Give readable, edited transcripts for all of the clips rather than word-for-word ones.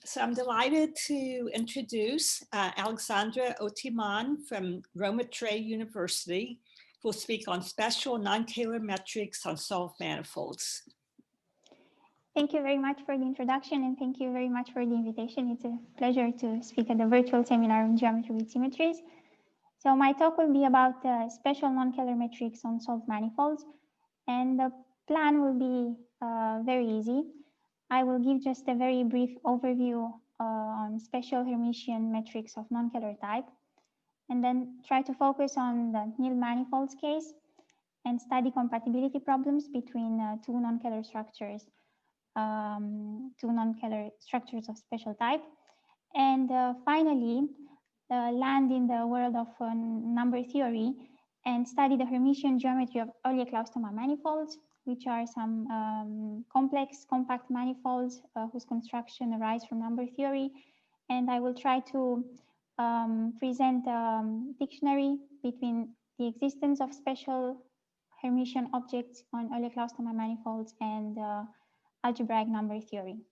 So I'm delighted to introduce Alexandra Otiman from Roma Tre University, who will speak on special non-Kähler metrics on solved manifolds. Thank you very much for the introduction, and thank you very much for the invitation. It's a pleasure to speak at the virtual seminar on geometry with symmetries. So my talk will be about special non-Kähler metrics on solved manifolds, and the plan will be very easy. I will give just a very brief overview on special Hermitian metrics of non-Kähler type, and then try to focus on the Nilmanfolds case and study compatibility problems between two non-Kähler structures of special type. And finally, land in the world of number theory and study the Hermitian geometry of Oeljeklaus-Toma manifolds, which are some complex compact manifolds whose construction arise from number theory. And I will try to present a dictionary between the existence of special Hermitian objects on Oeljeklaus-Toma manifolds and algebraic number theory.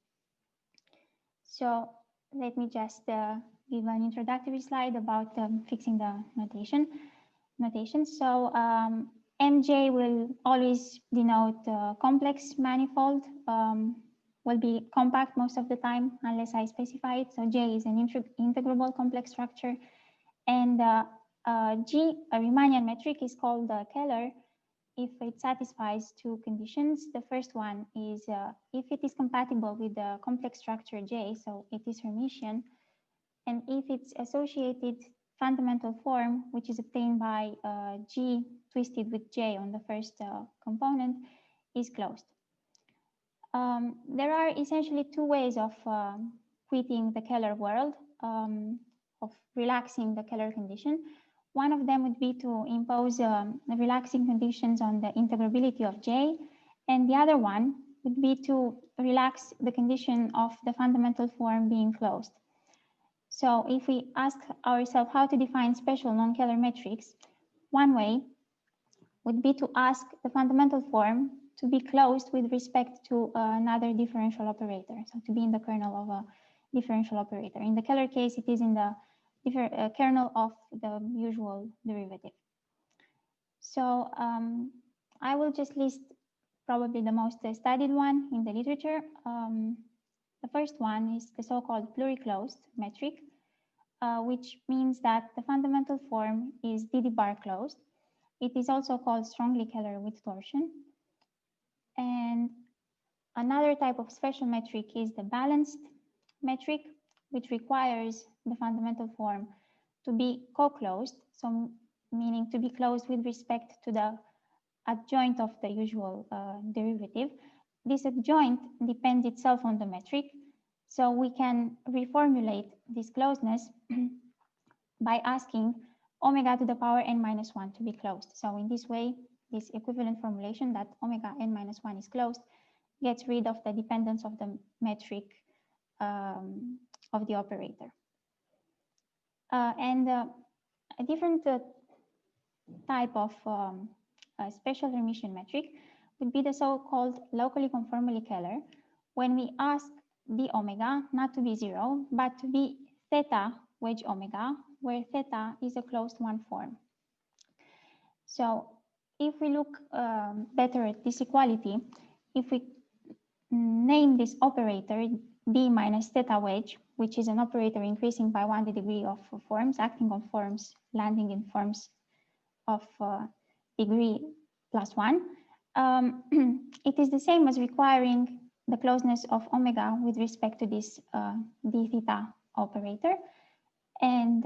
So let me just give an introductory slide about fixing the notation. So MJ will always denote complex manifold, will be compact most of the time unless I specify it. So J is an integrable complex structure, and G, a Riemannian metric, is called Kähler if it satisfies two conditions. The first one is if it is compatible with the complex structure J, so it is Hermitian, and if its associated fundamental form, which is obtained by G twisted with J on the first component, is closed. There are essentially two ways of quitting the Kähler world, of relaxing the Kähler condition. One of them would be to impose relaxing conditions on the integrability of J, and the other one would be to relax the condition of the fundamental form being closed. So if we ask ourselves how to define special non-Kähler metrics, one way would be to ask the fundamental form to be closed with respect to another differential operator, so to be in the kernel of a differential operator. In the Kähler case, it is in the kernel of the usual derivative. So I will just list probably the most studied one in the literature. The first one is the so-called pluriclosed metric, which means that the fundamental form is DD bar closed. It is also called strongly Kähler with torsion. And another type of special metric is the balanced metric, which requires the fundamental form to be co-closed, so meaning to be closed with respect to the adjoint of the usual derivative. This adjoint depends itself on the metric, so we can reformulate this closeness by asking omega to the power n minus 1 to be closed. So in this way, this equivalent formulation that omega n minus 1 is closed gets rid of the dependence of the metric of the operator. A different type of special Hermitian metric would be the so-called locally conformally Kähler, when we ask the omega not to be 0, but to be theta wedge omega, where theta is a closed one form. So if we look better at this equality, if we name this operator d minus theta wedge, which is an operator increasing by 1 degree of forms, acting on forms, landing in forms of degree plus 1, it is the same as requiring the closeness of omega with respect to this d theta operator. And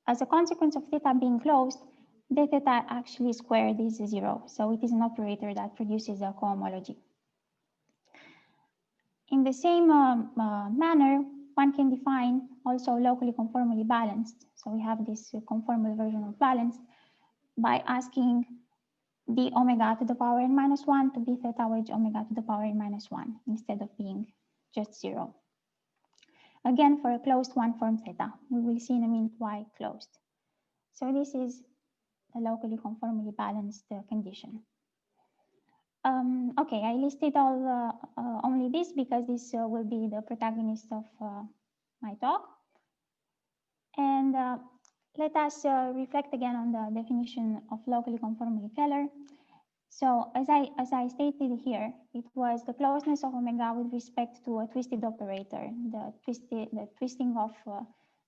as a consequence of theta being closed, d theta actually squared is 0. So it is an operator that produces a cohomology. In the same manner, one can define also locally conformally balanced. So we have this conformal version of balanced by asking the omega to the power n minus 1 to be theta wedge omega to the power n minus 1 instead of being just 0. Again, for a closed one form theta, we will see in a minute why closed. So this is a locally conformally balanced condition. Okay, I listed all only this because this will be the protagonist of my talk. And let us reflect again on the definition of locally conformally Kähler. So as I stated here, it was the closeness of omega with respect to a twisted operator, the twisting of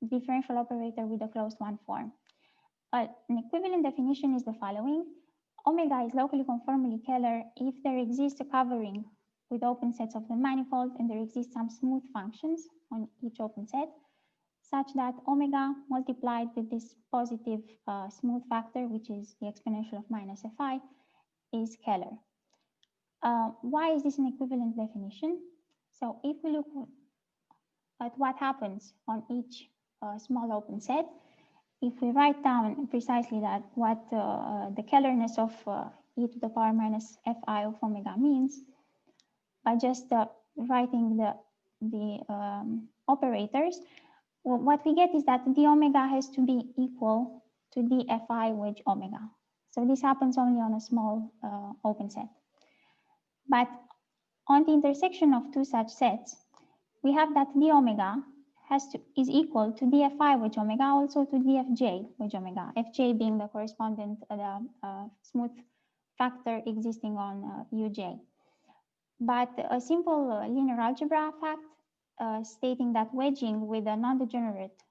differential operator with a closed one form. An equivalent definition is the following. Omega is locally conformally Kähler if there exists a covering with open sets of the manifold and there exist some smooth functions on each open set, such that omega multiplied with this positive smooth factor, which is the exponential of minus fi, is Kähler. Why is this an equivalent definition? So if we look at what happens on each small open set, if we write down precisely that what the Kählerness of e to the power minus fi of omega means, by just writing the operators, well, what we get is that the omega has to be equal to the fi wedge omega. So this happens only on a small open set. But on the intersection of two such sets, we have that the omega is equal to dfi wedge omega, also to dfj wedge omega, fj being the correspondent smooth factor existing on uj. But a simple linear algebra fact stating that wedging with a non-degenerate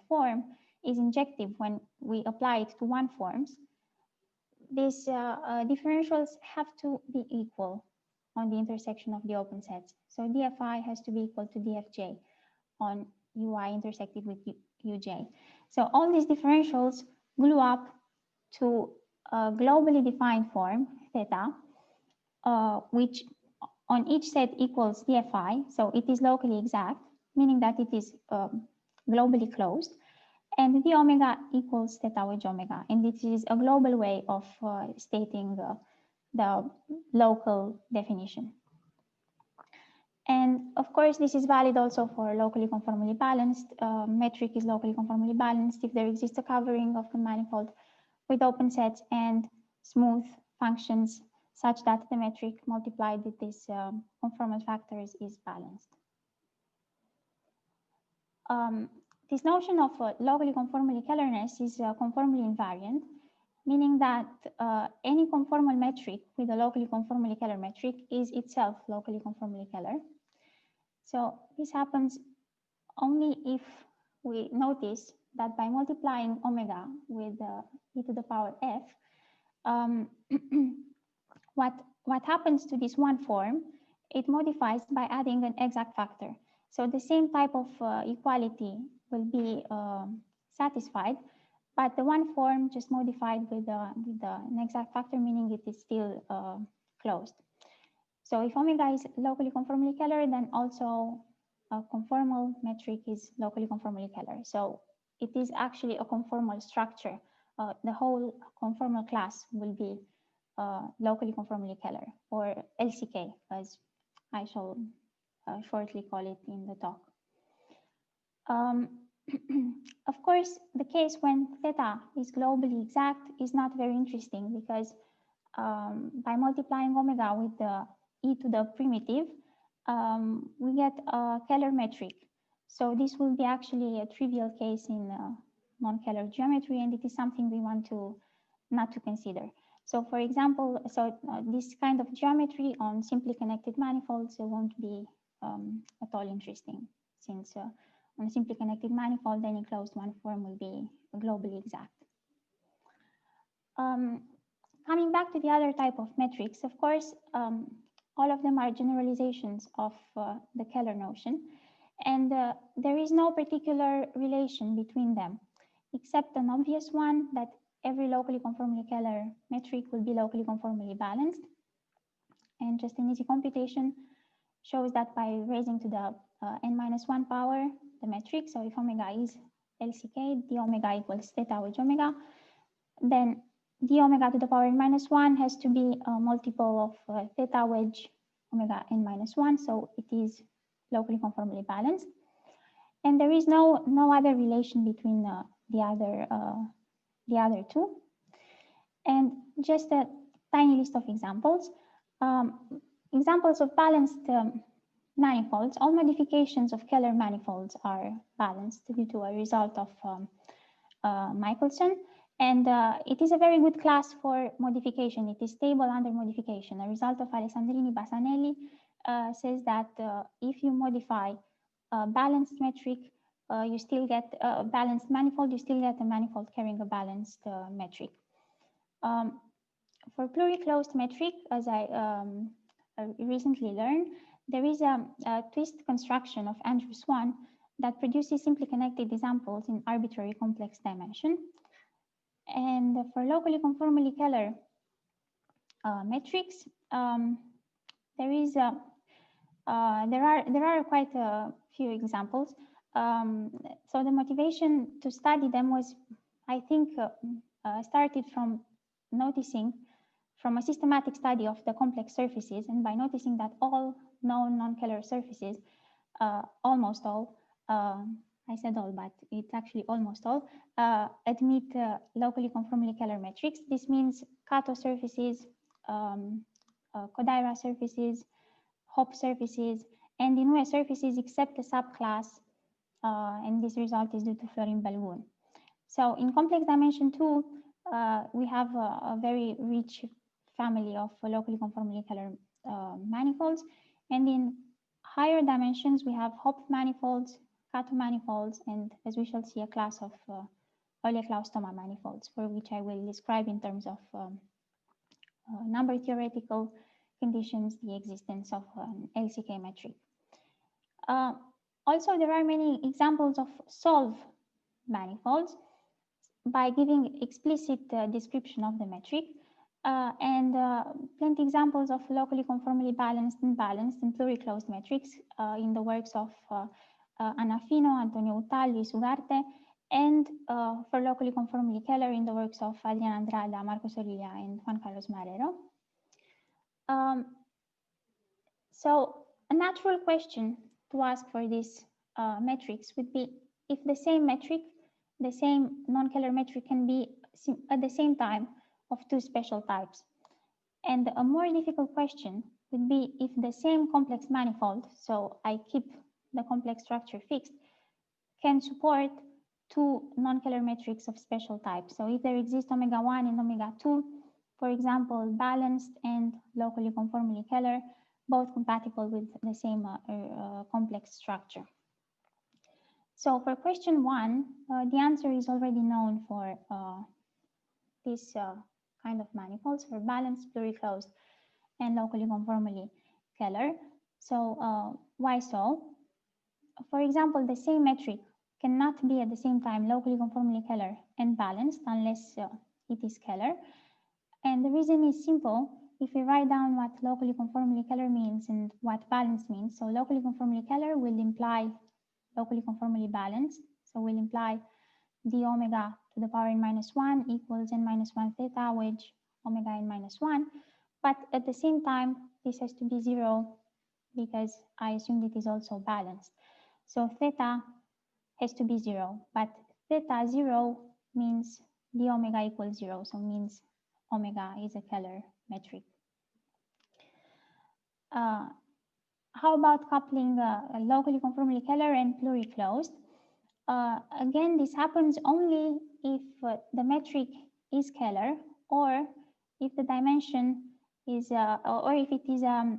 form is injective when we apply it to one forms, these differentials have to be equal on the intersection of the open sets. So dfi has to be equal to dfj on ui intersected with uj. So all these differentials glue up to a globally defined form, theta, which on each set equals dfi, so it is locally exact, meaning that it is globally closed, and the omega equals theta wedge omega, and this is a global way of stating the local definition. And of course, this is valid also for locally conformally balanced. Metric is locally conformally balanced if there exists a covering of the manifold with open sets and smooth functions such that the metric multiplied with these conformal factors is balanced. This notion of locally conformally Kählerness is conformally invariant, meaning that any conformal metric with a locally conformally Kähler metric is itself locally conformally Kähler. So this happens only if we notice that by multiplying omega with e to the power f, what happens to this one form, it modifies by adding an exact factor. So the same type of equality will be satisfied, but the one form just modified with an exact factor, meaning it is still closed. So if omega is locally conformally Kähler, then also a conformal metric is locally conformally Kähler. So it is actually a conformal structure. The whole conformal class will be locally conformally Kähler, or LCK, as I shall shortly call it in the talk. Of course, the case when theta is globally exact is not very interesting because by multiplying omega with the e to the primitive, we get a Kähler metric. So this will be actually a trivial case in non-Kähler geometry, and it is something we want to not to consider. So for example, this kind of geometry on simply connected manifolds won't be at all interesting, since on a simply connected manifold, any closed one form will be globally exact. Coming back to the other type of metrics, of course, all of them are generalizations of the Kähler notion, and there is no particular relation between them, except an obvious one that every locally conformally Kähler metric will be locally conformally balanced. And just an easy computation shows that by raising to the n-1 power the metric, so if omega is LCK, the omega equals theta wedge omega, then the omega to the power n-1 has to be a multiple of theta wedge omega n-1, so it is locally conformally balanced. And there is no other relation between the other two. And just a tiny list of examples. Examples of balanced manifolds. All modifications of Kähler manifolds are balanced due to a result of Michelson. And it is a very good class for modification. It is stable under modification. A result of Alessandrini-Bassanelli says that if you modify a balanced metric, you still get a balanced manifold, you still get a manifold carrying a balanced metric. For pluriclosed metric, as I recently learned, there is a twist construction of Andrew Swan that produces simply connected examples in arbitrary complex dimension. And for locally conformally Kähler metrics, there are quite a few examples. So the motivation to study them was, I think, started from noticing from a systematic study of the complex surfaces, and by noticing that all known non-Kähler surfaces, almost all, I said all, but it's actually almost all, admit locally conformally Kähler metrics. This means Kato surfaces, Kodaira surfaces, Hopf surfaces, and Inoue surfaces except the subclass, and this result is due to Florin-Belgun. So in complex dimension 2, we have a very rich family of locally conformally Kähler manifolds, and in higher dimensions we have Hopf manifolds, Kato manifolds, and as we shall see, a class of Oeljeklaus-Toma manifolds, for which I will describe in terms of number theoretical conditions the existence of an LCK metric. Also, there are many examples of solve manifolds by giving explicit description of the metric, and plenty examples of locally conformally balanced and pluriclosed metrics in the works of Anafino, Antonio Utal, Luis Ugarte, and for locally conformally Kähler in the works of Adrian Andrada, Marcos Orilla, and Juan Carlos Marrero. So a natural question to ask for these metrics would be if the same metric, the same non-Kähler metric can be at the same time of two special types. And a more difficult question would be if the same complex manifold, so I keep the complex structure fixed, can support two non-Kähler metrics of special type. So if there exists omega 1 and omega 2, for example, balanced and locally conformally Kähler, both compatible with the same complex structure. So for question 1, the answer is already known for this kind of manifolds, for balanced, pluriclosed, and locally conformally Kähler. So why so? For example, the same metric cannot be at the same time locally conformally Kähler and balanced unless it is Kähler. And the reason is simple. If we write down what locally conformally Kähler means and what balanced means, so locally conformally Kähler will imply locally conformally balanced. So will imply d omega to the power n minus 1 equals n minus 1 theta wedge omega n minus 1. But at the same time, this has to be 0 because I assumed it is also balanced. So theta has to be 0, but theta 0 means d omega equals 0, so means omega is a Kähler metric. How about coupling locally conformally Kähler and pluriclosed? Again, this happens only if the metric is Kähler or if the dimension is, or if it is a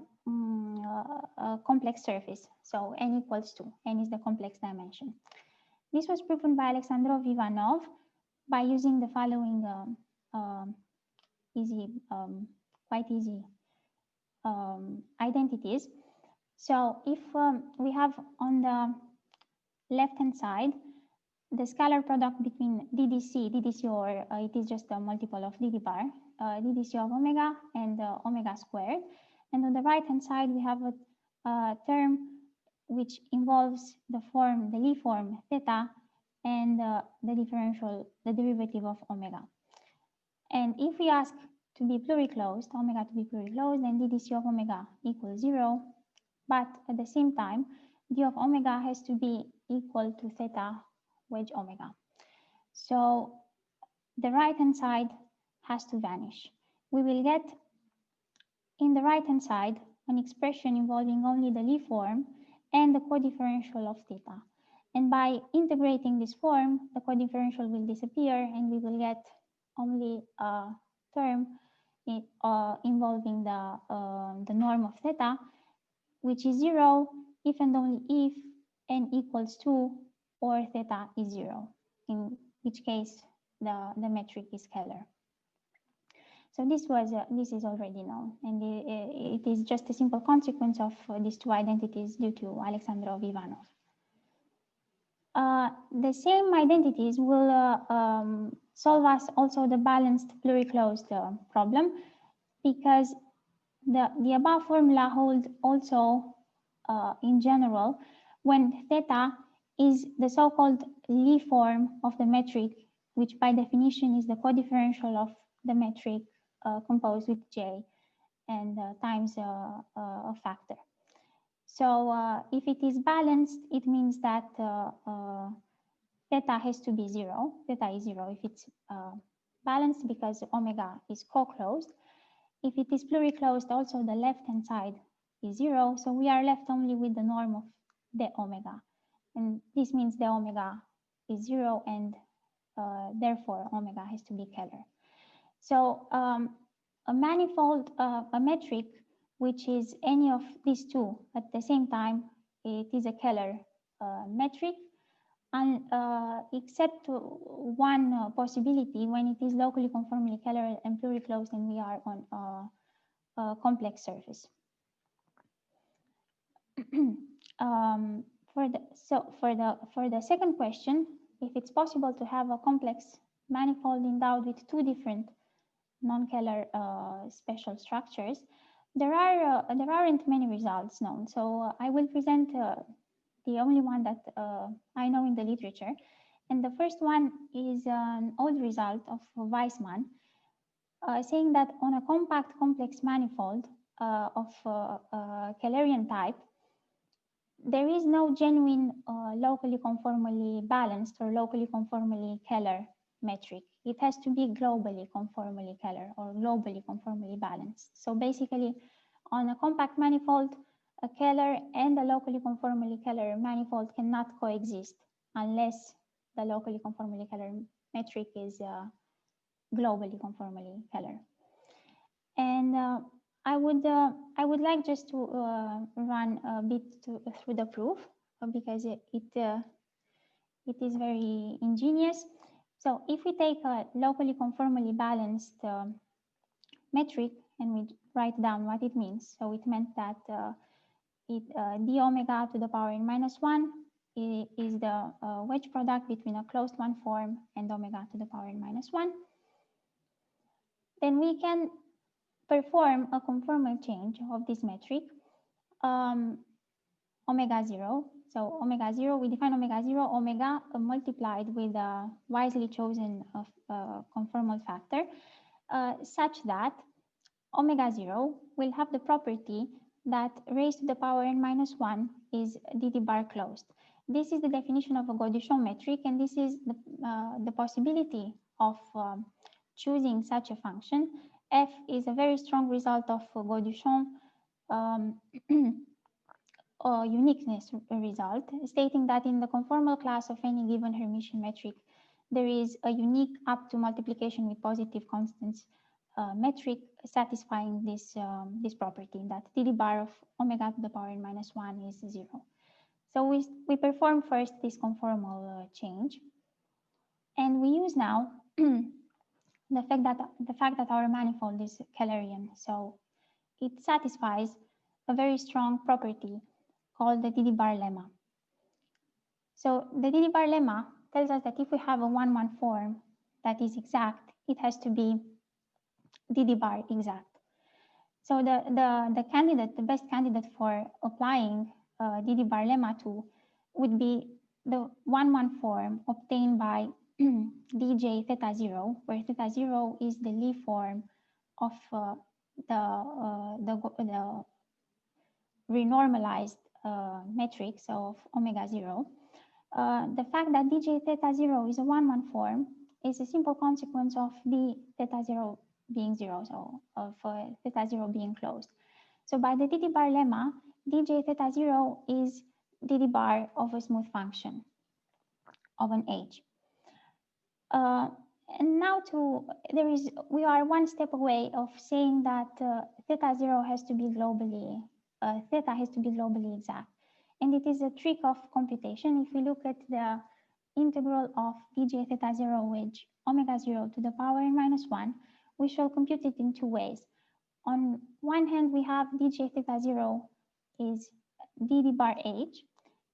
complex surface. So n equals 2, n is the complex dimension. This was proven by Alexandra Otiman by using the following quite easy identities. So if we have on the left-hand side the scalar product between DDC or it is just a multiple of DD bar, DDC of omega and omega squared. And on the right-hand side, we have a term which involves the Lie form theta and the derivative of omega. And if we ask to be pluriclosed, omega to be pluriclosed, then DDC of omega equals 0. But at the same time, d of omega has to be equal to theta wedge omega. So the right-hand side has to vanish. We will get in the right-hand side an expression involving only the Lie form and the codifferential of theta. And by integrating this form, the codifferential will disappear and we will get only a term involving the norm of theta, which is 0 if and only if n equals 2 or theta is 0, in which case the metric is Kähler. So this is already known, and it is just a simple consequence of these two identities due to Alexandra Otiman. The same identities will solve us also the balanced pluriclosed problem, because the above formula holds also in general when theta is the so-called Lie form of the metric, which by definition is the codifferential of the metric composed with j and times a factor. So if it is balanced, it means that theta has to be 0. Theta is 0 if it's balanced, because omega is co-closed. If it is pluriclosed, also the left-hand side is 0. So we are left only with the norm of the omega. And this means the omega is 0, and therefore omega has to be Kähler. So a manifold, a metric, which is any of these two at the same time, it is a Kähler metric, and except one possibility, when it is locally conformally Kähler and pluriclosed and we are on a complex surface. For the second question, if it's possible to have a complex manifold endowed with two different non-Kähler special structures, there aren't many results known. So I will present the only one that I know in the literature. And the first one is an old result of Weissmann, saying that on a compact complex manifold of Kählerian type, there is no genuine locally conformally balanced or locally conformally Kähler metric. It has to be globally conformally Kähler or globally conformally balanced. So basically, on a compact manifold, a Kähler and a locally conformally Kähler manifold cannot coexist unless the locally conformally Kähler metric is globally conformally Kähler. And I would like just to run a bit through the proof, because it is very ingenious. So if we take a locally conformally balanced metric and we write down what it means, so it meant that d omega to the power n minus 1 is the wedge product between a closed one form and omega to the power n minus 1. Then we can perform a conformal change of this metric, omega 0. So omega 0, we define omega 0, omega multiplied with a wisely chosen conformal factor, such that omega 0 will have the property that raised to the power n minus 1 is dd bar closed. This is the definition of a Gauduchon metric, and this is the possibility of choosing such a function. F is a very strong result of Gauduchon uniqueness result, stating that in the conformal class of any given Hermitian metric, there is a unique up to multiplication with positive constants metric satisfying this property, that dd bar of omega to the power n minus 1 is 0. So we perform first this conformal change, and we use now the fact that our manifold is Kählerian, so it satisfies a very strong property called the dd bar lemma. So the dd bar lemma tells us that if we have a 1-1 form that is exact, it has to be dd bar exact. So the best candidate for applying dd bar lemma to would be the 1-1 form obtained by dj theta 0, where theta 0 is the Lie form of the renormalized metrics of omega 0. The fact that dj theta 0 is a 1-1 form is a simple consequence of d theta 0 being 0, so of theta 0 being closed. So by the dd bar lemma, dj theta 0 is dd bar of a smooth function of an h. And now we are one step away of saying that theta 0 has to be globally, theta has to be globally exact. And it is a trick of computation. If we look at the integral of dj theta 0 with omega 0 to the power n minus 1, we shall compute it in two ways. On one hand, we have dj theta 0 is dd bar h,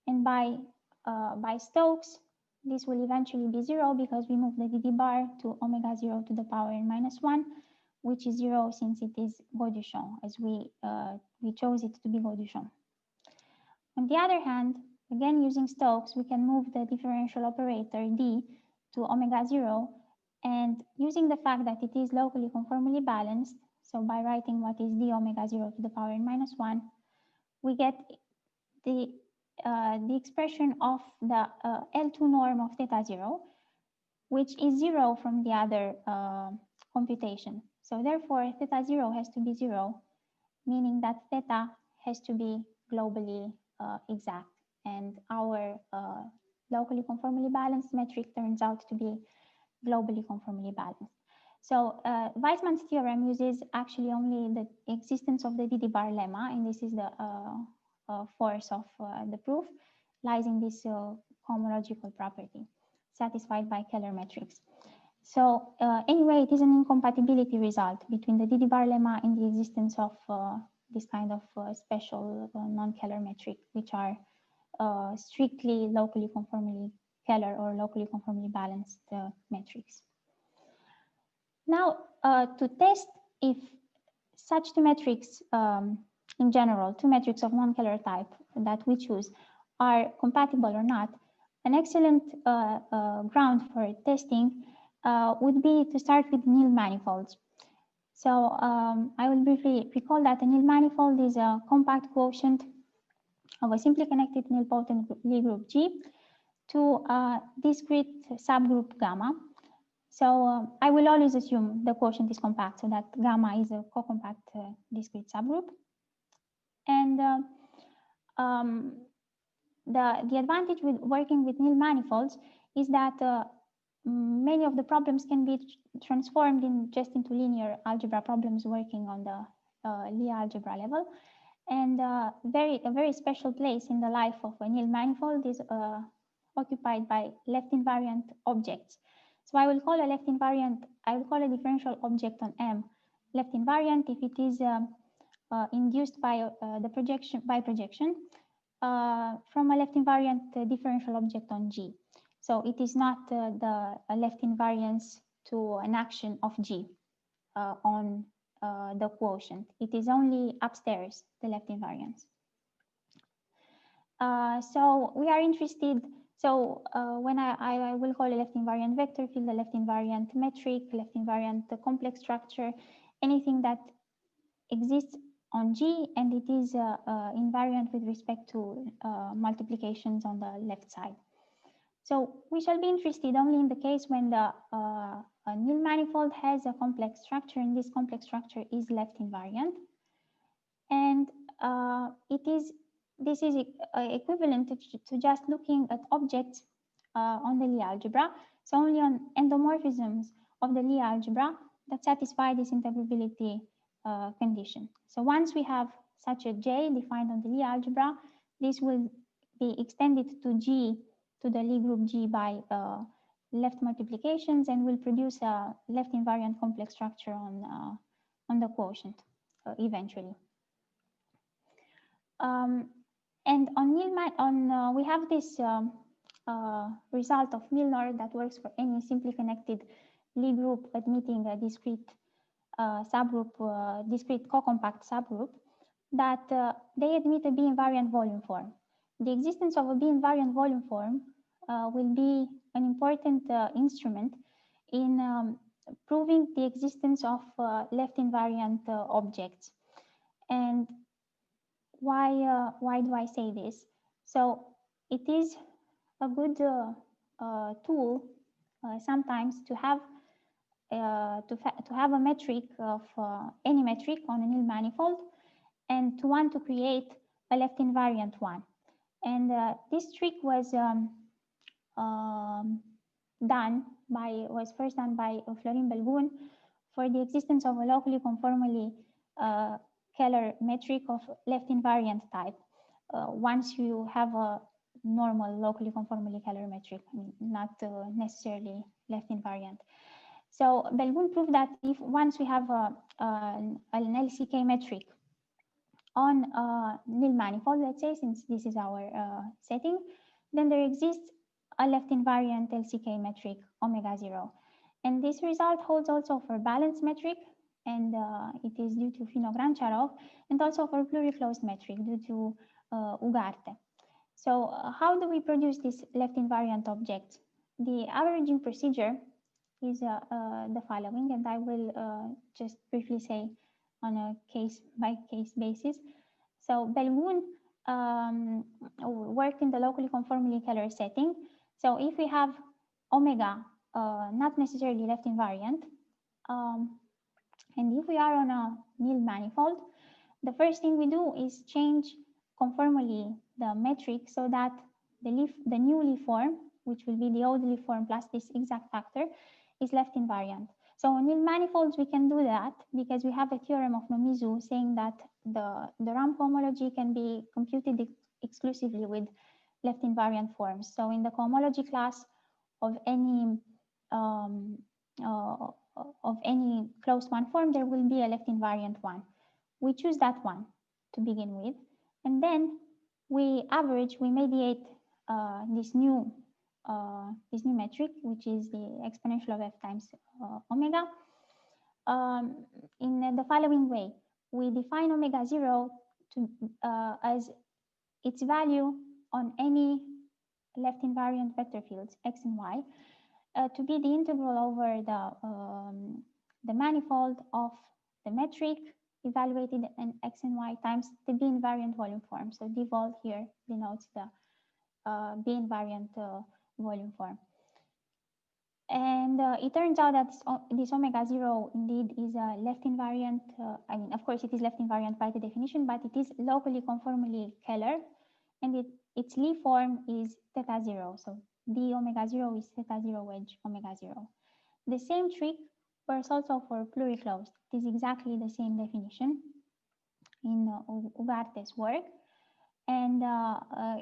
and by Stokes, this will eventually be 0 because we move the dd bar to omega 0 to the power n minus 1, which is 0 since it is Gauduchon, as we chose it to be Gauduchon. On the other hand, again using Stokes, we can move the differential operator d to omega 0, and using the fact that it is locally conformally balanced, so by writing what is d omega 0 to the power n minus 1, we get the expression of the L2 norm of theta 0, which is 0 from the other computation. So therefore, theta 0 has to be 0, meaning that theta has to be globally exact. And our locally conformally balanced metric turns out to be globally conformally balanced. So Weismann's theorem uses actually only the existence of the dd bar lemma, and this is the force of the proof, lies in this homological property satisfied by Kähler metrics. So anyway, it is an incompatibility result between the dd bar lemma and the existence of this kind of special non-Kähler metric, which are strictly locally conformally Kähler or locally conformally balanced metrics. Now, to test if such two metrics, in general, two metrics of non-Kähler type that we choose are compatible or not, an excellent ground for testing would be to start with nilmanifolds. So I will briefly recall that a nilmanifold is a compact quotient of a simply connected nilpotent Lie group G to a discrete subgroup gamma. So I will always assume the quotient is compact, so that gamma is a co-compact discrete subgroup. And the advantage with working with nilmanifolds is that many of the problems can be transformed into linear algebra problems working on the Lie algebra level. And a very special place in the life of a nilmanifold is occupied by left-invariant objects. So I will call a differential object on M left-invariant if it is induced by projection from a left-invariant differential object on G. So it is not the left invariance to an action of G on the quotient. It is only upstairs, the left invariance. So we are interested, so when I will call a left invariant vector field, a left invariant metric, left invariant complex structure, anything that exists on G and it is invariant with respect to multiplications on the left side. So we shall be interested only in the case when the nilmanifold has a complex structure, and this complex structure is left invariant. And this is equivalent to just looking at objects on the Lie algebra. So only on endomorphisms of the Lie algebra that satisfy this integrability condition. So once we have such a J defined on the Lie algebra, this will be extended to G, to the Lie group G by left multiplications, and will produce a left invariant complex structure on the quotient eventually. And on we have this result of Milnor that works for any simply connected Lie group admitting a discrete subgroup, discrete co-compact subgroup, that they admit a B-invariant volume form. The existence of a B-invariant volume form will be an important instrument in proving the existence of left invariant objects. And why do I say this? So it is a good tool sometimes to have have a metric of any metric on a nilmanifold, and to want to create a left invariant one. And this trick was first done by Florin Belgun for the existence of a locally conformally Kähler metric of left invariant type. Once you have a normal locally conformally Kähler metric, not necessarily left invariant. So Belgun proved that if once we have an LCK metric on nil manifold, let's say, since this is our setting, then there exists a left invariant LCK metric omega 0. And this result holds also for balanced metric, and it is due to Fino-Grancharov, and also for pluriclosed metric due to Ugarte. So how do we produce this left invariant object? The averaging procedure is the following, and I will just briefly say on a case-by-case basis. So Belgun worked in the locally conformally Kähler setting. So if we have omega not necessarily left invariant, and if we are on a nil manifold, the first thing we do is change conformally the metric so that the new Lie form, which will be the old Lie form plus this exact factor, is left invariant. So on nil manifolds, we can do that because we have a theorem of Nomizu saying that the ramp homology can be computed exclusively with left invariant forms. So in the cohomology class of any closed one form, there will be a left invariant one. We choose that one to begin with, and then we mediate this new metric, which is the exponential of f times omega, in the following way. We define omega 0 as its value on any left invariant vector fields x and y to be the integral over the manifold of the metric evaluated in x and y times the B invariant volume form. So dvol here denotes the B invariant volume form. And it turns out that this omega 0 indeed is a left invariant. I mean, of course, it is left invariant by the definition, but it is locally conformally Kähler, and its Lie form is theta 0. So d omega 0 is theta 0 wedge omega 0. The same trick works also for pluriclosed. It is exactly the same definition in Ugarte's work. And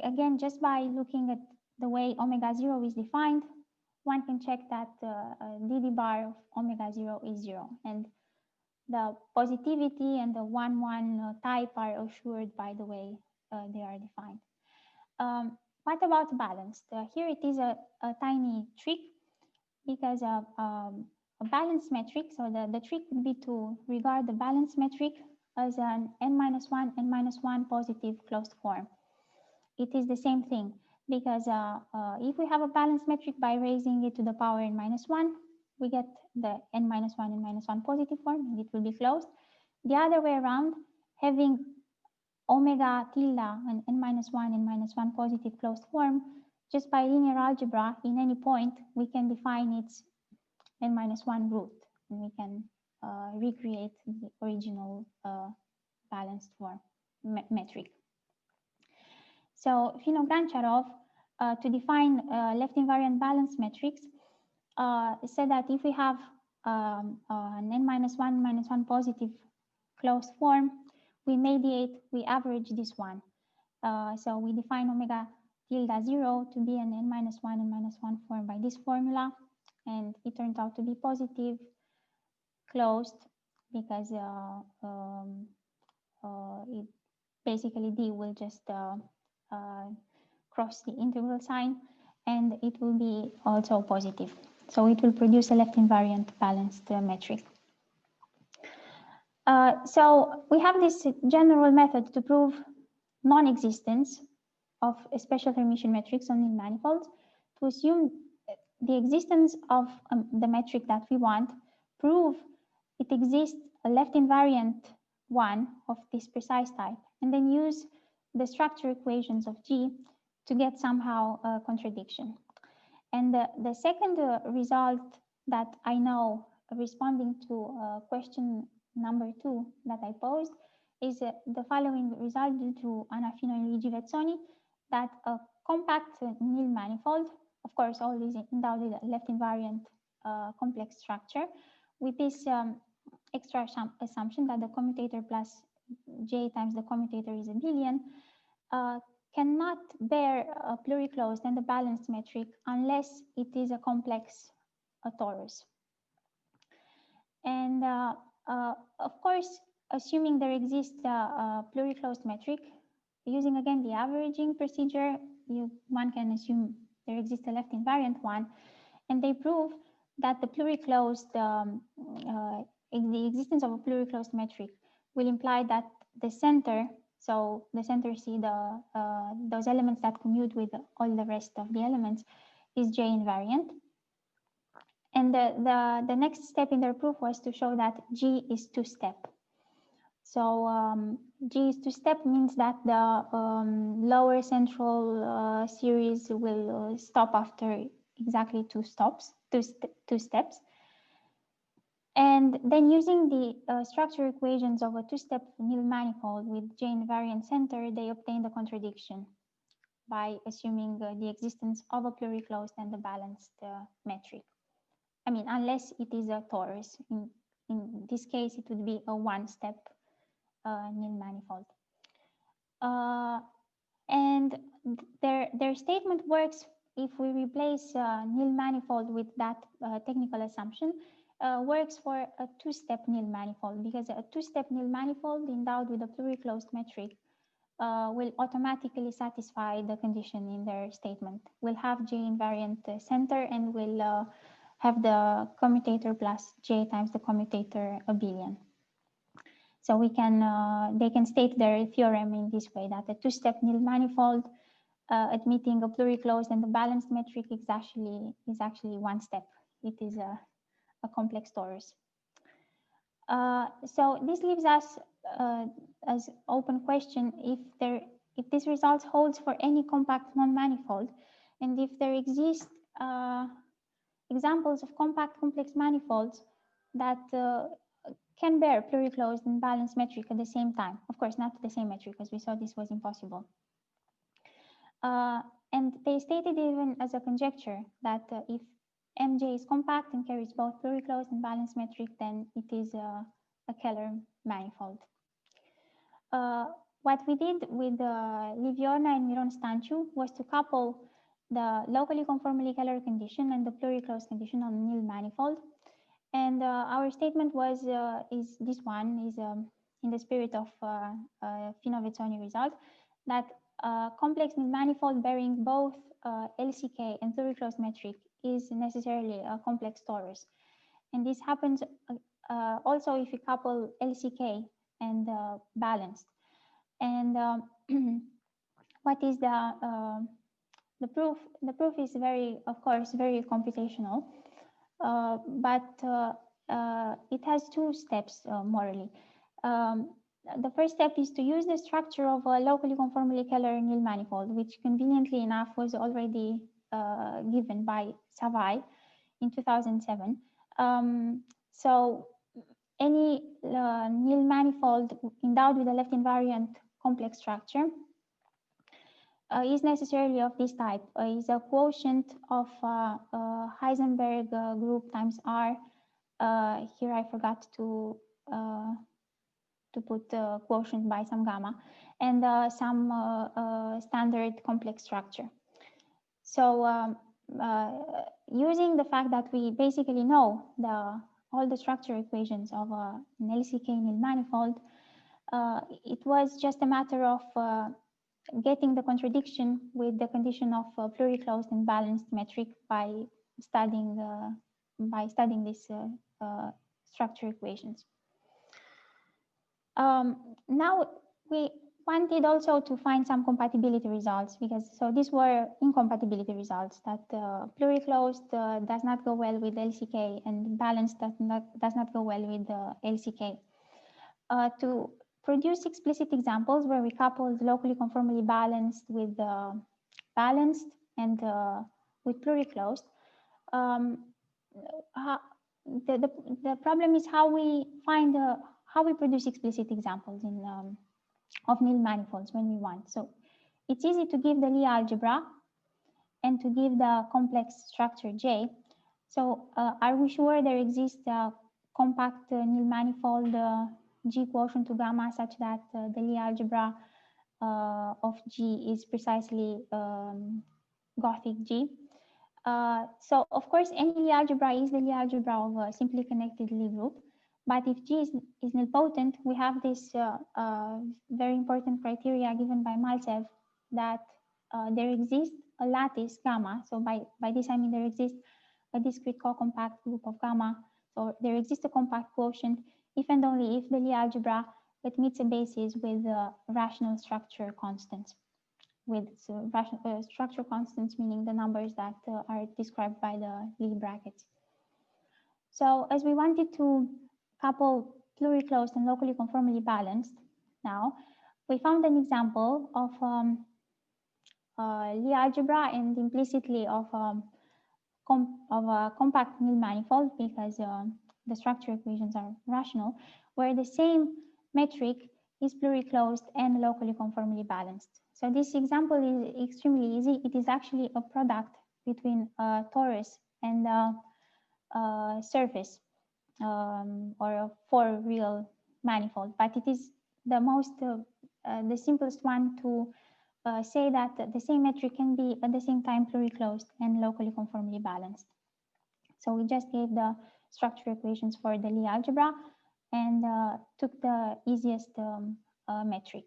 again, just by looking at the way omega 0 is defined, one can check that dd bar of omega 0 is 0. And the positivity and the 1-1 type are assured by the way they are defined. What about balanced? Here it is a tiny trick because a balanced metric, so the trick would be to regard the balanced metric as an n-1, n-1 positive closed form. It is the same thing because if we have a balanced metric by raising it to the power n-1, we get the n-1, n-1 positive form, and it will be closed. The other way around, having omega tilde and n-1, n-1 positive closed form, just by linear algebra, in any point, we can define its n-1 root, and we can recreate the original balanced form metric. So Fino-Grancharov, to define left invariant balanced metrics, said that if we have an n-1 positive closed form, we average this one. So we define omega tilde 0 to be an n-1, n-1 form by this formula, and it turns out to be positive closed because it basically D will just cross the integral sign, and it will be also positive. So it will produce a left invariant balanced metric. So we have this general method to prove non-existence of special Hermitian metrics on nilmanifolds. To assume the existence of the metric that we want, prove it exists a left invariant one of this precise type, and then use the structure equations of G to get somehow a contradiction. And the second result that I know responding to question number 2 that I posed is the following result due to Anafino and Luigi Vezzoni, that a compact nil manifold, of course, always endowed with a left invariant complex structure, with this extra assumption that the commutator plus j times the commutator is abelian, cannot bear a pluriclosed and a balanced metric unless it is a complex torus. And of course, assuming there exists a pluriclosed metric, using again the averaging procedure, one can assume there exists a left invariant one, and they prove that the pluriclosed, the existence of a pluriclosed metric will imply that the center, so the center C, those elements that commute with all the rest of the elements, is J invariant. And the next step in their proof was to show that G is two-step. So G is two-step means that the lower central series will stop after exactly two steps. And then using the structure equations of a two-step nil manifold with J invariant center, they obtain the contradiction by assuming the existence of a pluriclosed and a balanced metric. I mean, unless it is a torus. In this case, it would be a one-step nil manifold. And their statement works if we replace nil manifold with that technical assumption, works for a two-step nil manifold, because a two-step nil manifold endowed with a pluriclosed metric will automatically satisfy the condition in their statement. Will have J invariant center and will have the commutator plus J times the commutator abelian. So we can they can state their theorem in this way, that a two-step nil manifold admitting a pluriclosed and a balanced metric is actually one step. It is a complex torus. So this leaves us as open question if this result holds for any compact non-manifold, and if there exist examples of compact complex manifolds that can bear pluriclosed and balanced metric at the same time. Of course, not the same metric, as we saw this was impossible. And they stated even as a conjecture that if MJ is compact and carries both pluriclosed and balanced metric, then it is a Kähler manifold. What we did with Liviorna and Miron Stanciu was to couple the locally conformally Kähler condition and the pluriclosed condition on nil manifold. And our statement was is this one is in the spirit of Fino-Vezzoni result, that complex nil manifold bearing both LCK and pluriclosed metric is necessarily a complex torus. And this happens also if you couple LCK and balanced. And what is the proof? The proof is of course, very computational, but it has two steps morally. The first step is to use the structure of a locally conformally Kähler nil manifold, which conveniently enough was already given by Savai in 2007. So any nil manifold endowed with a left invariant complex structure is necessarily of this type. Is a quotient of Heisenberg group times R. Here I forgot to put the quotient by some gamma, and some standard complex structure. So using the fact that we basically know all the structure equations of an LCK nil manifold, it was just a matter of getting the contradiction with the condition of pluriclosed and balanced metric by studying these structure equations. Now we wanted also to find some compatibility results, because these were incompatibility results, that pluriclosed does not go well with LCK and balanced does not go well with LCK. To produce explicit examples where we coupled locally conformally balanced with balanced and with pluriclosed, the problem is how we find how we produce explicit examples in of nilmanifolds when we want. So it's easy to give the Lie algebra and to give the complex structure J. So are we sure there exists a compact nilmanifold G quotient to gamma such that the Lie algebra of G is precisely Gothic G? So of course, any Lie algebra is the Lie algebra of a simply connected Lie group. But if G is nilpotent, we have this very important criteria given by Maltsev that there exists a lattice gamma. So by this I mean there exists a discrete co-compact group of gamma. So there exists a compact quotient if and only if the Lie algebra admits a basis with rational structure constants. With structure constants meaning the numbers that are described by the Lie brackets. So as we wanted to couple pluriclosed and locally conformally balanced now, we found an example of Lie algebra and implicitly of a compact nilmanifold because the structure equations are rational, where the same metric is pluriclosed and locally conformally balanced. So this example is extremely easy. It is actually a product between a torus and a surface or a for real manifold, but it is the most the simplest one to say that the same metric can be at the same time pluriclosed and locally conformally balanced. So we just gave the structure equations for the Lie algebra and took the easiest metric.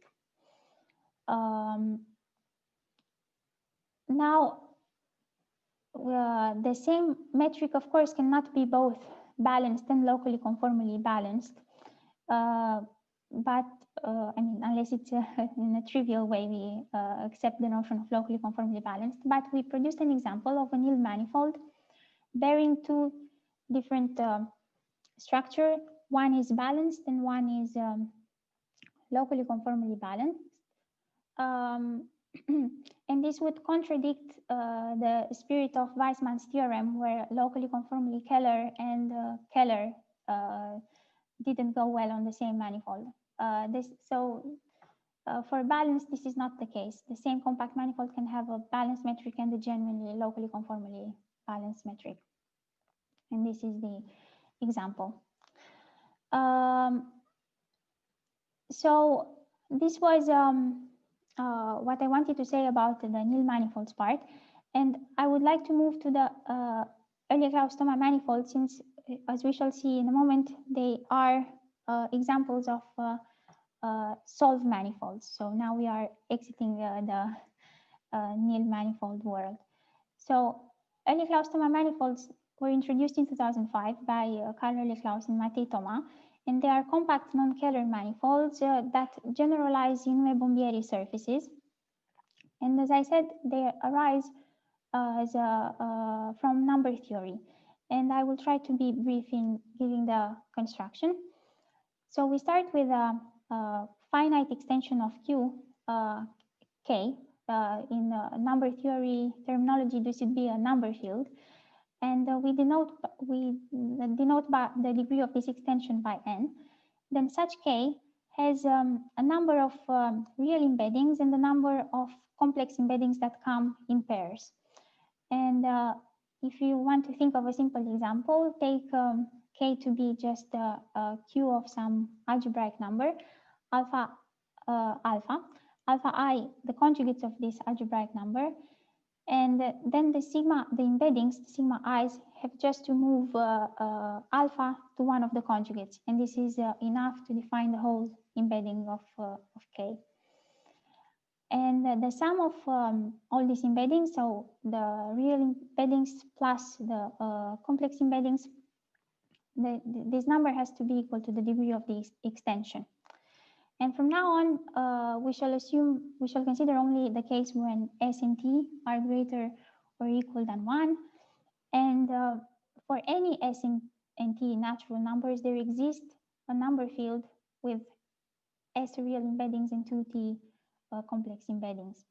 Now, the same metric, of course, cannot be both balanced and locally conformally balanced. But I mean, unless it's in a trivial way, we accept the notion of locally conformally balanced. But we produced an example of a nilmanifold bearing two different structure. One is balanced and one is locally conformally balanced. And this would contradict the spirit of Weismann's theorem, where locally conformally Kähler and Kähler didn't go well on the same manifold. For balance, this is not the case. The same compact manifold can have a balanced metric and a genuinely locally conformally balanced metric. And this is the example. So this was what I wanted to say about the nilmanifolds part. And I would like to move to the Oeljeklaus-Toma manifolds, since, as we shall see in a moment, they are examples of solvmanifolds. So now we are exiting the nilmanifold world. So Oeljeklaus-Toma manifolds were introduced in 2005 by Kahler, Oeljeklaus, and Matei-Toma, and they are compact non-Kähler manifolds that generalize Inoue-Bombieri surfaces. And as I said, they arise from number theory. And I will try to be brief in giving the construction. So we start with a finite extension of Q, K. In number theory terminology, this would be a number field. And we denote by the degree of this extension by n. Then such K has a number of real embeddings and a number of complex embeddings that come in pairs. And if you want to think of a simple example, take K to be just a Q of some algebraic number, alpha I, the conjugates of this algebraic number. And then the embeddings, the sigma i's, have just to move alpha to one of the conjugates. And this is enough to define the whole embedding of K. And the sum of all these embeddings, so the real embeddings plus the complex embeddings, this number has to be equal to the degree of the extension. And from now on, we shall consider only the case when S and T are greater or equal than 1. And for any S and T natural numbers, there exists a number field with S real embeddings and 2T complex embeddings.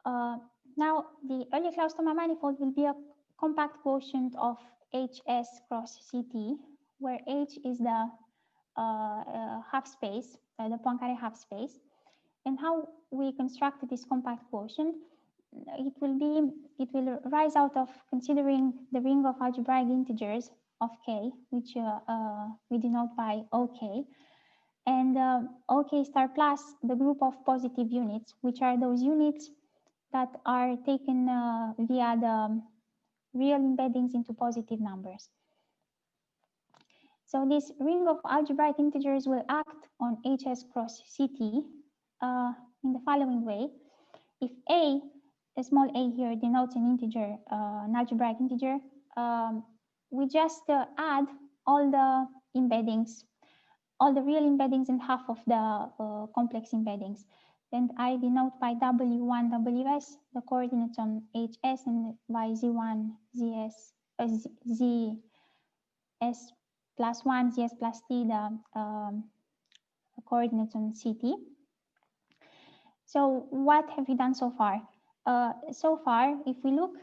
Now, the Oeljeklaus-Toma manifold will be a compact quotient of HS cross CT, where H is the half space, the Poincaré half space. And how we construct this compact quotient, it will rise out of considering the ring of algebraic integers of K, which we denote by OK, and OK star plus the group of positive units, which are those units that are taken via the real embeddings into positive numbers. So this ring of algebraic integers will act on HS cross CT in the following way. If A, a small a here, denotes an integer, an algebraic integer, we just add all the embeddings, all the real embeddings and half of the complex embeddings. Then I denote by W1, Ws, the coordinates on HS, and by Z1, Zs, Zs plus 1, Zs plus T, the coordinates on CT. So what have we done so far? So far, if we look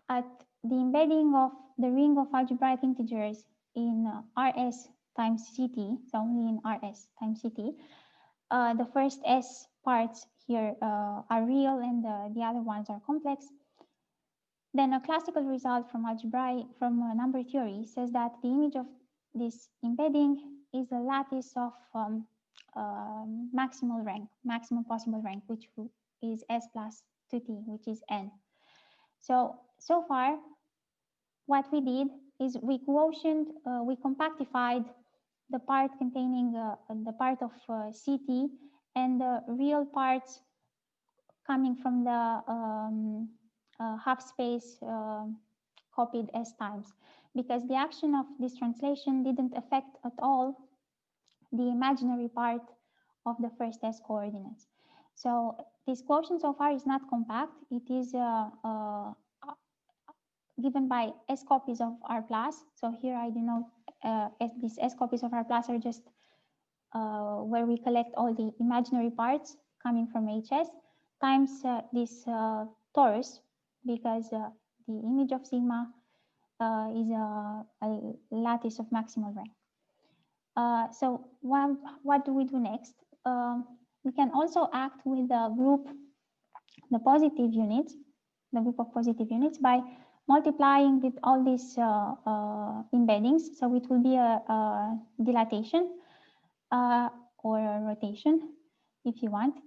at the embedding of the ring of algebraic integers in Rs times Ct, so only in Rs times Ct, the first S parts here are real and the other ones are complex. Then a classical result from number theory says that the image of this embedding is a lattice of maximal possible rank, which is S plus 2t, which is n. So far, what we did is we compactified the part containing the part of CT and the real parts coming from the half space copied S times, because the action of this translation didn't affect at all the imaginary part of the first S coordinates. So this quotient so far is not compact. It is given by S copies of R plus. So here I denote these S copies of R plus are just where we collect all the imaginary parts coming from HS times this torus, because the image of sigma is a lattice of maximal rank. So what do we do next? We can also act with the group, the positive units, the group of positive units, by multiplying with all these embeddings. So it will be a dilatation or a rotation, if you want.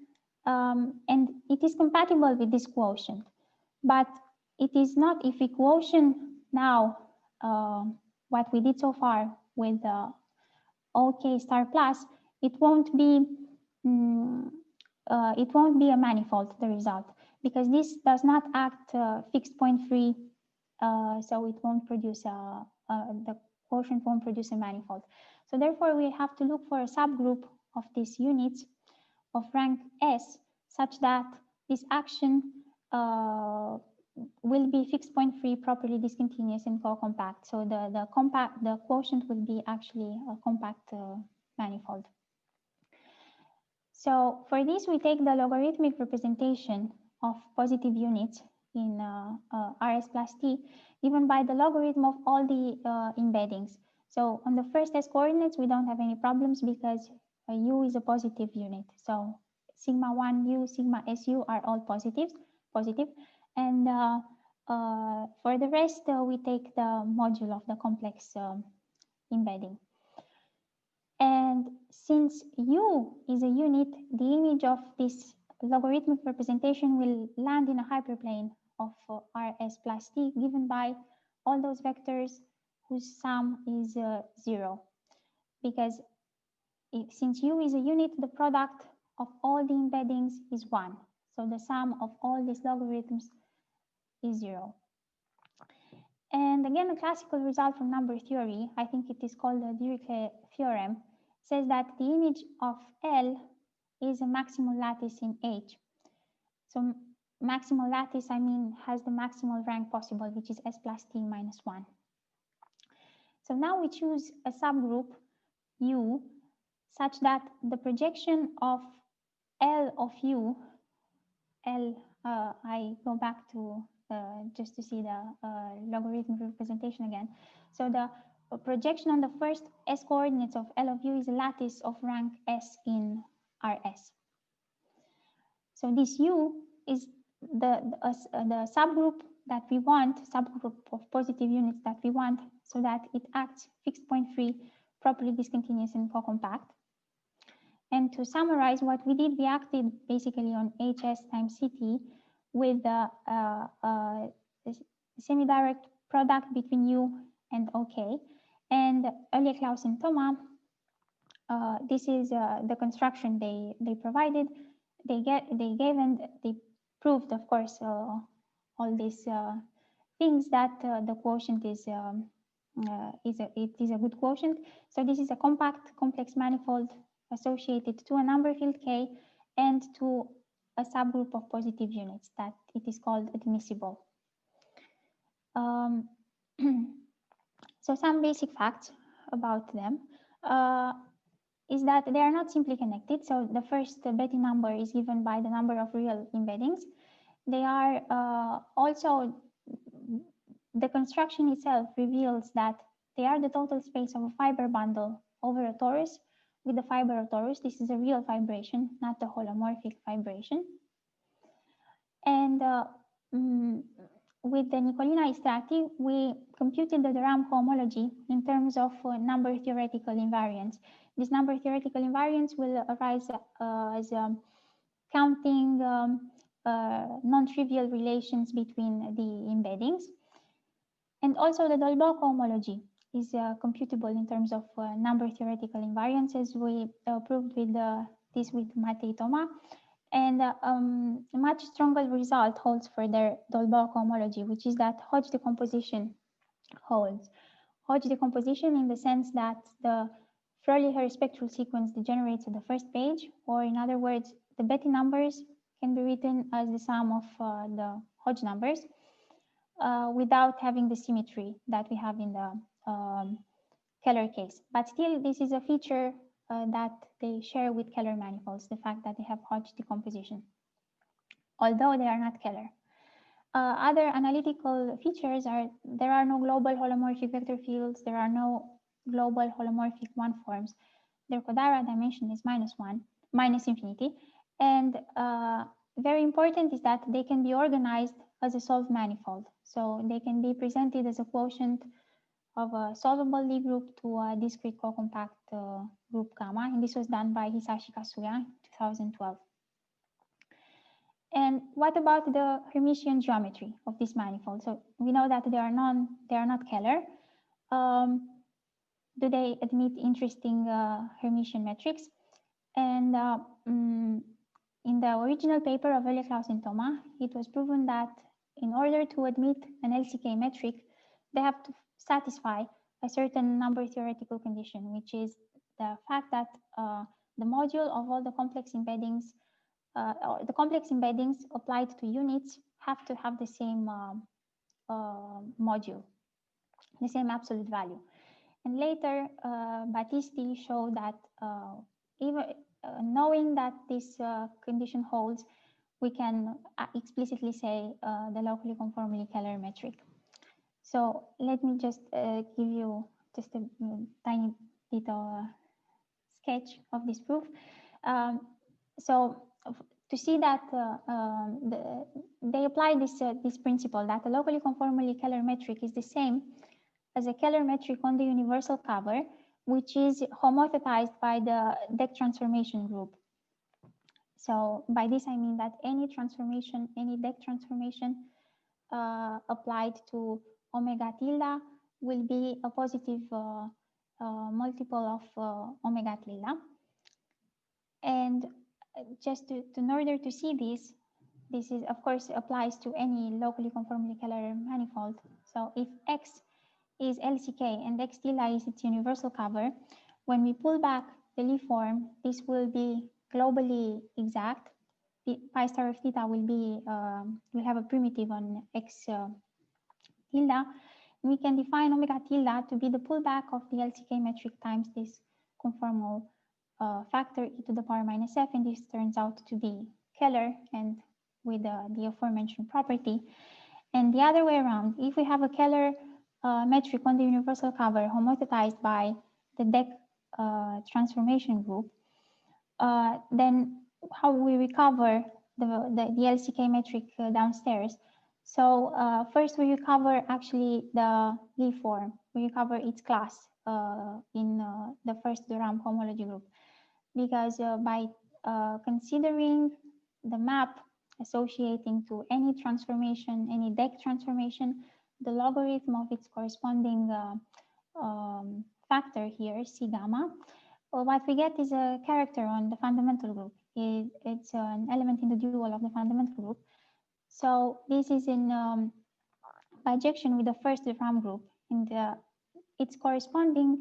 And it is compatible with this quotient, but it is not. If we quotient now what we did so far with the OK star plus, it won't be a manifold, the result, because this does not act fixed point free, so it won't produce the quotient won't produce a manifold. So therefore, we have to look for a subgroup of these units of rank S, such that this action will be fixed point free, properly discontinuous, and co-compact. So the quotient will be actually a compact manifold. So for this, we take the logarithmic representation of positive units in Rs plus T, given by the logarithm of all the embeddings. So on the first S coordinates, we don't have any problems because U is a positive unit. So sigma 1 U, sigma SU are all positive. And for the rest, we take the module of the complex embedding. And since U is a unit, the image of this logarithmic representation will land in a hyperplane of Rs plus T, given by all those vectors whose sum is 0. Because since U is a unit, the product of all the embeddings is 1. So the sum of all these logarithms is 0. And again, a classical result from number theory, I think it is called the Dirichlet theorem, says that the image of L is a maximal lattice in H. So maximal lattice, I mean, has the maximal rank possible, which is S plus T minus 1. So now we choose a subgroup U such that the projection of L of U, I go back to just to see the logarithmic representation again. So the projection on the first S coordinates of L of U is a lattice of rank S in Rs. So this U is the subgroup that we want, subgroup of positive units that we want, so that it acts fixed point free, properly discontinuous, and co-compact. And to summarize what we did, we acted basically on HS times CT with the semi-direct product between U and OK. And Oeljeklaus-Toma, this is the construction they provided. They gave and they proved, of course, all these things that the quotient is a good quotient. So this is a compact complex manifold associated to a number field K and to a subgroup of positive units that it is called admissible. So some basic facts about them is that they are not simply connected. So the first Betti number is given by the number of real embeddings. They are also, the construction itself reveals that they are the total space of a fiber bundle over a torus with the fiber of torus. This is a real fibration, not the holomorphic fibration. And with the Nicolina extractive, we computed the de Rham cohomology in terms of number theoretical invariants. This number theoretical invariance will arise as counting non-trivial relations between the embeddings. And also the Dolbeault cohomology is computable in terms of number theoretical invariances. We proved with this with Matei-Toma. And a much stronger result holds for their Dolbeault cohomology, which is that Hodge decomposition holds. Hodge decomposition in the sense that the Froelich spectral sequence degenerates at the first page, or in other words, the Betti numbers can be written as the sum of the Hodge numbers without having the symmetry that we have in the Kähler case. But still, this is a feature that they share with Kähler manifolds, the fact that they have Hodge decomposition, although they are not Kähler. Other analytical features are there are no global holomorphic vector fields, there are no global holomorphic one forms. Their Kodara dimension is minus infinity. And very important is that they can be organized as a solved manifold. So they can be presented as a quotient of a solvable Lie group to a discrete co-compact group gamma. And this was done by Hisashi Kasuya in 2012. And what about the Hermitian geometry of this manifold? So we know that they are not Kähler. Do they admit interesting Hermitian metrics? And in the original paper of Oeljeklaus-Toma, it was proven that in order to admit an LCK metric, they have to satisfy a certain number theoretical condition, which is the fact that the module of all the complex embeddings, applied to units have to have the same module, the same absolute value. And later, Battisti showed that even knowing that this condition holds, we can explicitly say the locally conformally Kähler metric. So let me just give you just a tiny bit of a sketch of this proof. So to see that they apply this principle that a locally conformally Kähler metric is the same as a Kähler metric on the universal cover, which is homothetized by the deck transformation group. So by this, I mean that any transformation, any deck transformation applied to omega tilde will be a positive multiple of omega tilde. And just in order to see this is, of course, applies to any locally conformally Kähler manifold. So if X is LCK and X tilde is its universal cover, when we pull back the Lie form, this will be globally exact. The pi star of theta will be, will have a primitive on X tilde. We can define omega tilde to be the pullback of the LCK metric times this conformal factor e to the power minus f, and this turns out to be Kähler and with the aforementioned property. And the other way around, if we have a Kähler metric on the universal cover homotheticized by the deck transformation group, then how we recover the LCK metric downstairs. So first we recover actually the leaf form. We recover its class in the first Durham homology group, because by considering the map associating to any transformation, any deck transformation, the logarithm of its corresponding factor here, C gamma, well, what we get is a character on the fundamental group. It's an element in the dual of the fundamental group. So this is in bijection with the first Durham group, and its correspondent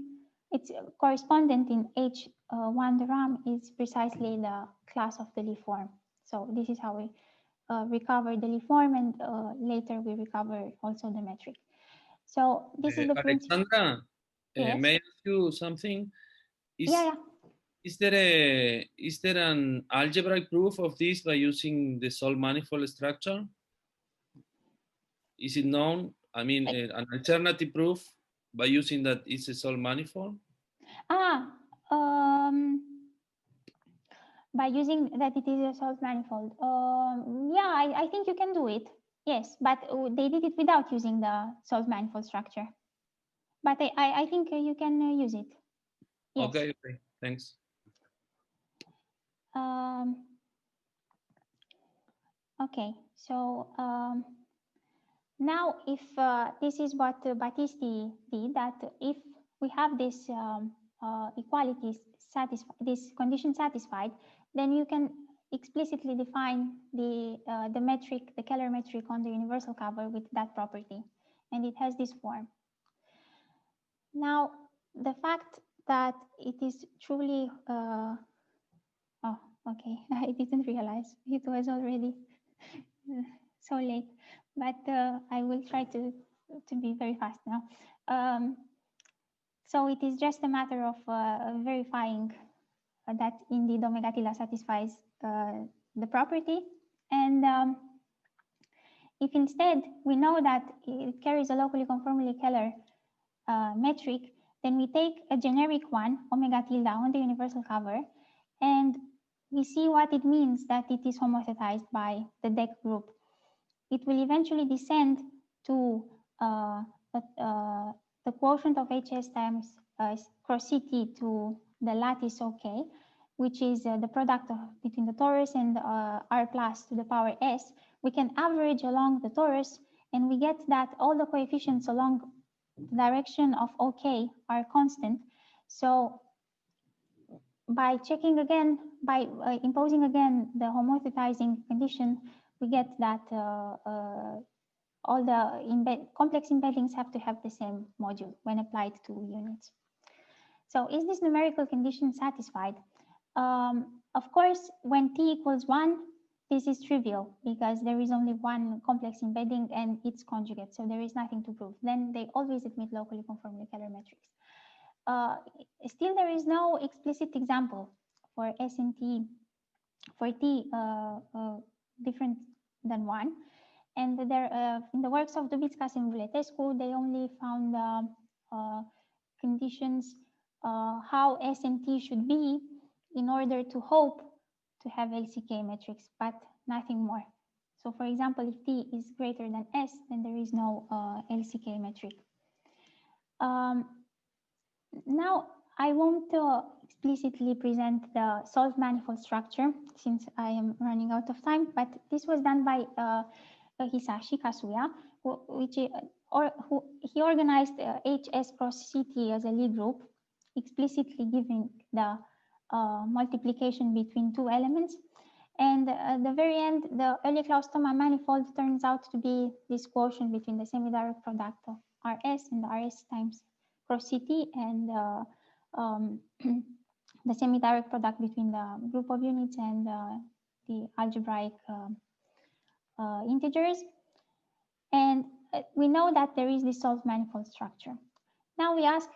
in H1 Durham is precisely the class of the Lie form. So this is how we recover the Lie form, and later we recover also the metric. So this is the principle. Alexandra, Yes. may I ask you something? Yeah. Is there an algebraic proof of this by using the solvmanifold structure? Is it known? I mean, an alternative proof by using that it's a solvmanifold? By using that it is a solvmanifold. Yeah, I think you can do it. Yes, but they did it without using the solvmanifold structure. But I think you can use it. Yes. Okay, thanks. Okay, so now if this is what Battisti did, that if we have this equalities satisfied, this condition satisfied, then you can explicitly define the metric, the Kähler metric on the universal cover with that property, and it has this form. Now, the fact that it is truly, oh, okay, I didn't realize it was already so late, but I will try to be very fast now. So it is just a matter of verifying that indeed omega tilde satisfies the property. And if instead we know that it carries a locally conformally Kähler metric, then we take a generic one, omega tilde, on the universal cover, and we see what it means that it is homothetized by the deck group. It will eventually descend to the quotient of HS times cross CT to the lattice OK, which is the product between the torus and R plus to the power S. We can average along the torus, and we get that all the coefficients along the direction of OK are constant. So by checking again, by imposing again the homothetizing condition, we get that all the complex embeddings have to have the same module when applied to units. So is this numerical condition satisfied? Of course, when t equals 1, this is trivial because there is only one complex embedding and its conjugate, so there is nothing to prove. Then they always admit locally conformally Kähler metrics. Still, there is no explicit example for S and T, for T different than 1. And there, in the works of Dubitskas and Vuletescu, they only found conditions how S and T should be in order to hope to have LCK metrics, but nothing more. So for example, if T is greater than S, then there is no LCK metric. Now, I won't explicitly present the solved manifold structure since I am running out of time, but this was done by Hisashi Kasuya, he organized HS cross CT as a Lie group, explicitly giving the multiplication between two elements. And at the very end, the Oeljeklaus-Toma manifold turns out to be this quotient between the semi-direct product of RS and RS times cross CT and the semi-direct product between the group of units and the algebraic integers. And we know that there is this solved manifold structure. Now we ask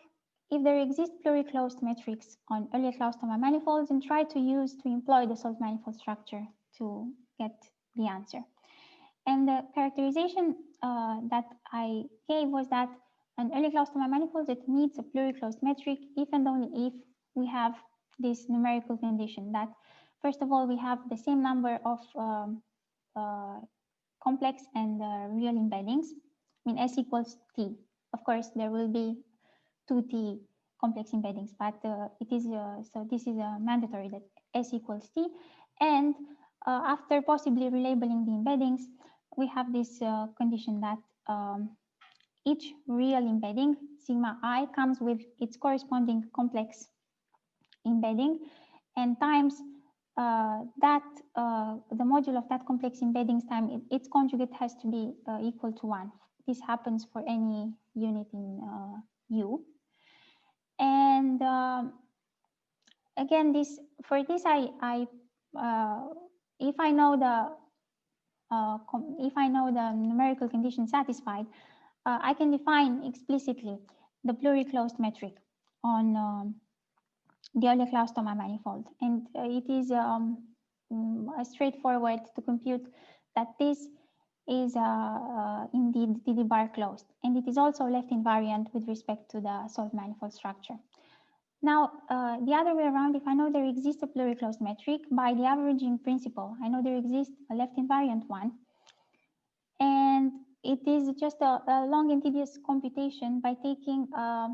if there exist pluriclosed metrics on Oeljeklaus-Toma manifolds and try to employ the solved manifold structure to get the answer. And the characterization that I gave was that an Oeljeklaus-Toma manifold that meets a pluriclosed metric if and only if we have this numerical condition that, first of all, we have the same number of complex and real embeddings. I mean, S equals T. Of course, there will be 2T complex embeddings, but it is so this is mandatory that S equals T. And after possibly relabeling the embeddings, we have this condition that each real embedding, sigma I, comes with its corresponding complex embedding, and times the module of that complex embeddings time, its conjugate has to be equal to 1. This happens for any unit in U. And again, for this, if I know the numerical condition satisfied, I can define explicitly the pluriclosed metric on the Oeljeklaus-Toma manifold, and it is straightforward to compute that this is indeed DD bar closed, and it is also left invariant with respect to the solved manifold structure. Now, the other way around, if I know there exists a pluriclosed metric, by the averaging principle, I know there exists a left invariant one, and it is just a long and tedious computation by taking a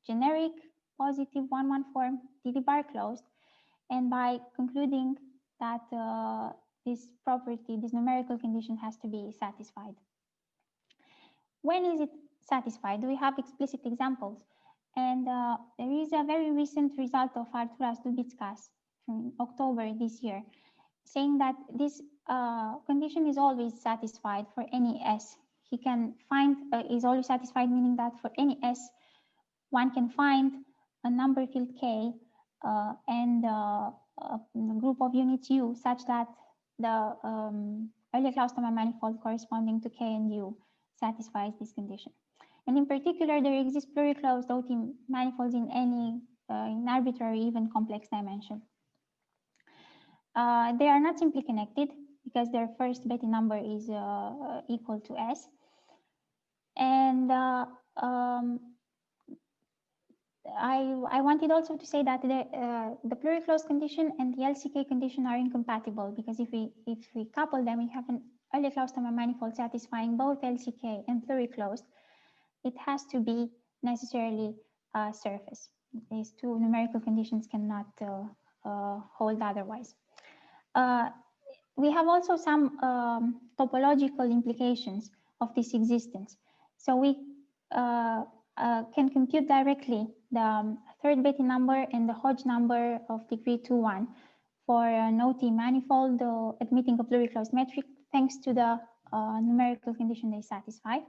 generic positive 1-1 form DD bar closed, and by concluding that this property, this numerical condition, has to be satisfied. When is it satisfied? Do we have explicit examples? And there is a very recent result of Arturas Dubitskas from October this year, saying that this condition is always satisfied for any S. He can find, is always satisfied, meaning that for any S, one can find a number field K and a group of units U such that the Oeljeklaus-Toma manifold corresponding to K and U satisfies this condition. And in particular, there exist pluriclosed OT manifolds in any in arbitrary, even complex dimension. They are not simply connected because their first Betty number is equal to S. And I wanted also to say that the pluriclosed condition and the LCK condition are incompatible, because if we couple them, we have an Oeljeklaus-Toma manifold satisfying both LCK and pluriclosed. It has to be necessarily a surface. These two numerical conditions cannot hold otherwise. We have also some topological implications of this existence. So we can compute directly the third Betty number and the Hodge number of degree 2-1 for an OT manifold admitting a pluriclosed metric, thanks to the numerical condition they satisfy.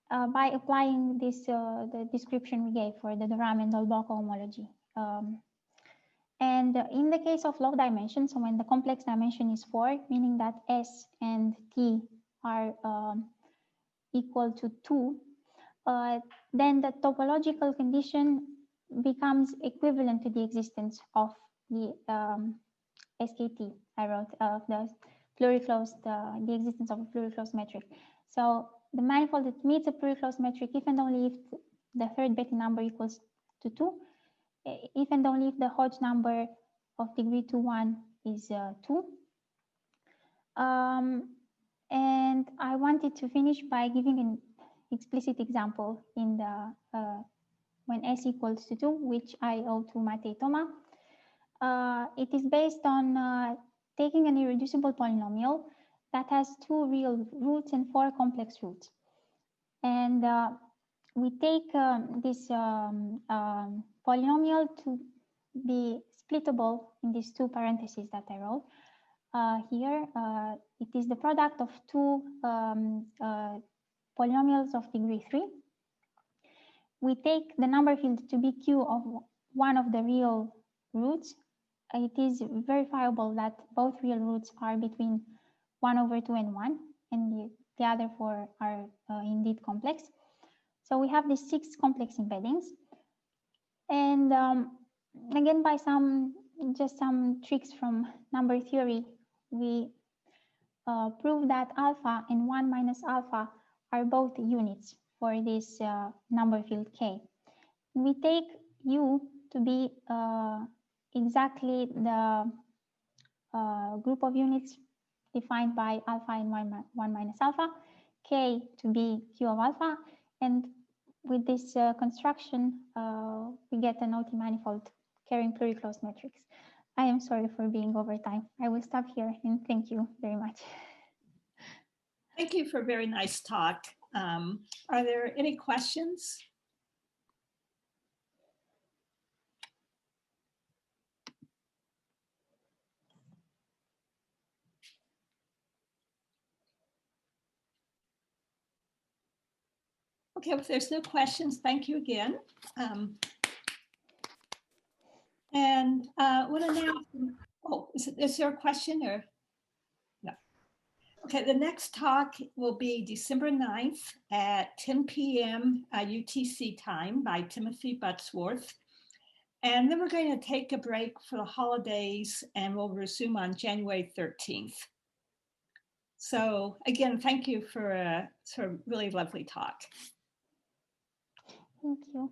By applying this, the description we gave for the Durham and Dolbocco homology. And in the case of low dimension, so when the complex dimension is 4, meaning that S and T are equal to 2, then the topological condition becomes equivalent to the existence of the SKT. I wrote the pluriclosed, the existence of a pluriclosed metric. So the manifold that meets a pluriclosed metric if and only if the third Betty number equals to 2, if and only if the Hodge number of degree 2-1 is 2. And I wanted to finish by giving an explicit example in the when S equals to 2, which I owe to Matei Toma. It is based on taking an irreducible polynomial that has 2 real roots and 4 complex roots. And we take this polynomial to be splittable in these 2 parentheses that I wrote. Here, it is the product of 2 polynomials of degree 3. We take the number field to be Q of one of the real roots. It is verifiable that both real roots are between 1/2 and 1, and the other 4 are indeed complex. So we have these 6 complex embeddings. And again, by just some tricks from number theory, we prove that alpha and 1 minus alpha are both units for this number field K. We take U to be exactly the group of units defined by alpha and 1 minus alpha, K to be Q of alpha, and with this construction, we get an OT manifold carrying pluriclosed metrics. I am sorry for being over time. I will stop here and thank you very much. Thank you for a very nice talk. Are there any questions? Okay, if there's no questions, thank you again. What announcement? Oh, is there a question or? No. Okay, the next talk will be December 9th at 10 p.m. UTC time by Timothy Buttsworth. And then we're going to take a break for the holidays and we'll resume on January 13th. So again, thank you for a really lovely talk. Thank you.